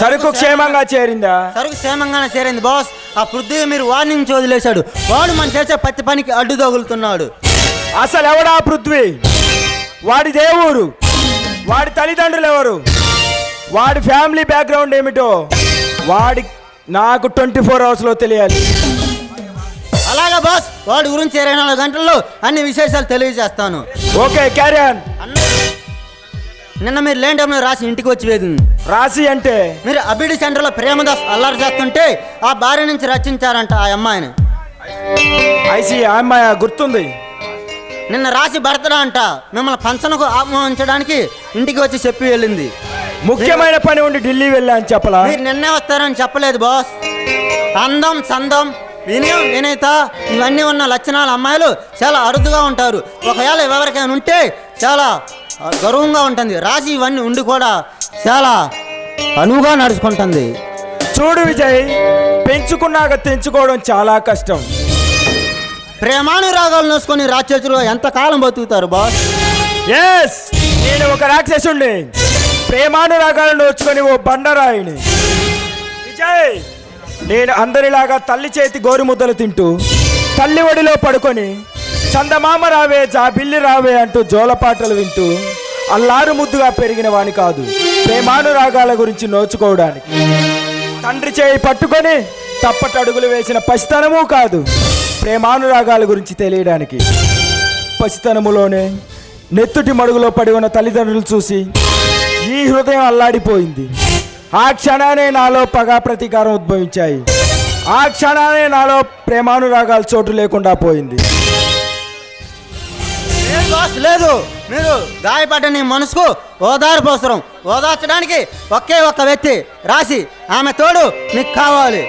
సరుకు క్షేమంగా చేరిందా? సరుకు క్షేమంగానే చేరింది బాస్. ఆ పృథ్వీ మీరు వార్నింగ్ వదిలేశాడు. వాడు మన చేసే ప్రతి పనికి అడ్డు తగులుతున్నాడు. అసలు ఎవడా పృథ్వీ? వాడి దేవుడు, వాడి తల్లిదండ్రులు ఎవరు, వాడి ఫ్యామిలీ బ్యాక్గ్రౌండ్ ఏమిటో వాడి నాకు 24 అవర్స్లో తెలియాలి. అలాగా బాస్, వాడి గురించి 24 గంటల్లో అన్ని విశేషాలు తెలియజేస్తాను. Okay, carry on. నిన్న మీరు లేని టైంలో రాసి ఇంటికి వచ్చి వేదింది. రాసి అంటే మీరు అబిడి సెంటర్లో ప్రేమదాస్ అల్లరి చేస్తుంటే ఆ భార్య నుంచి రక్షించారంట ఆ అమ్మాయిని. ఐసి ఆ అమ్మాయి గుర్తుంది. నిన్న రాసి భర్తడా అంట మిమ్మల్ని ఫంక్షన్కు ఆహ్వానించడానికి ఇంటికి వచ్చి చెప్పి వెళ్ళింది. ముఖ్యమైన పని ఉండి ఢిల్లీ వెళ్ళా అని చెప్పలా? మీరు నిన్నే వస్తారని చెప్పలేదు బాస్. అందం, సందం, వినయం, వినయత ఇవన్నీ ఉన్న లక్షణాల అమ్మాయిలు చాలా అరుదుగా ఉంటారు. ఒకవేళ ఎవరికైనా ఉంటే చాలా గర్వంగా ఉంటుంది. రాసి ఇవన్నీ ఉండి కూడా చాలా అనువుగా నడుచుకుంటుంది. చూడు విజయ్, పెంచుకున్నాక తెంచుకోవడం చాలా కష్టం. ప్రేమానురాగాలు నోసుకొని రాక్షసులు ఎంతకాలం బతుకుతారు బాస్? ఎస్, నేను ఒక రాక్షసుండి. ప్రేమానురాగాలు నోచుకొని ఓ బండరాయిని. విజయ్, నేను అందరిలాగా తల్లి చేతి గోరుముద్దలు తింటూ తల్లి ఒడిలో పడుకొని చందమామ రావే జాబిల్లి రావే అంటూ జోలపాటలు వింటూ అల్లారు ముద్దుగా పెరిగిన వాని కాదు ప్రేమానురాగాల గురించి నోచుకోవడానికి. తండ్రి చేయి పట్టుకొని తప్పటడుగులు వేసిన పసితనము కాదు ప్రేమానురాగాల గురించి తెలియడానికి. పసితనములోనే నెత్తుటి మడుగులో పడి ఉన్న తల్లిదండ్రులు చూసి ఈ హృదయం అల్లాడిపోయింది. ఆ క్షణానే నాలో పగా ప్రతీకారం ఉద్భవించాయి. ఆ క్షణానే నాలో ప్రేమానురాగాలు చోటు లేకుండా పోయింది. లేదు, మీరు గాయపడ్డ మనసుకు ఓదార్పు అవసరం. ఓదార్చడానికి ఒకే ఒక్క వ్యక్తి రాసి, ఆమె తోడు మీకు కావాలి.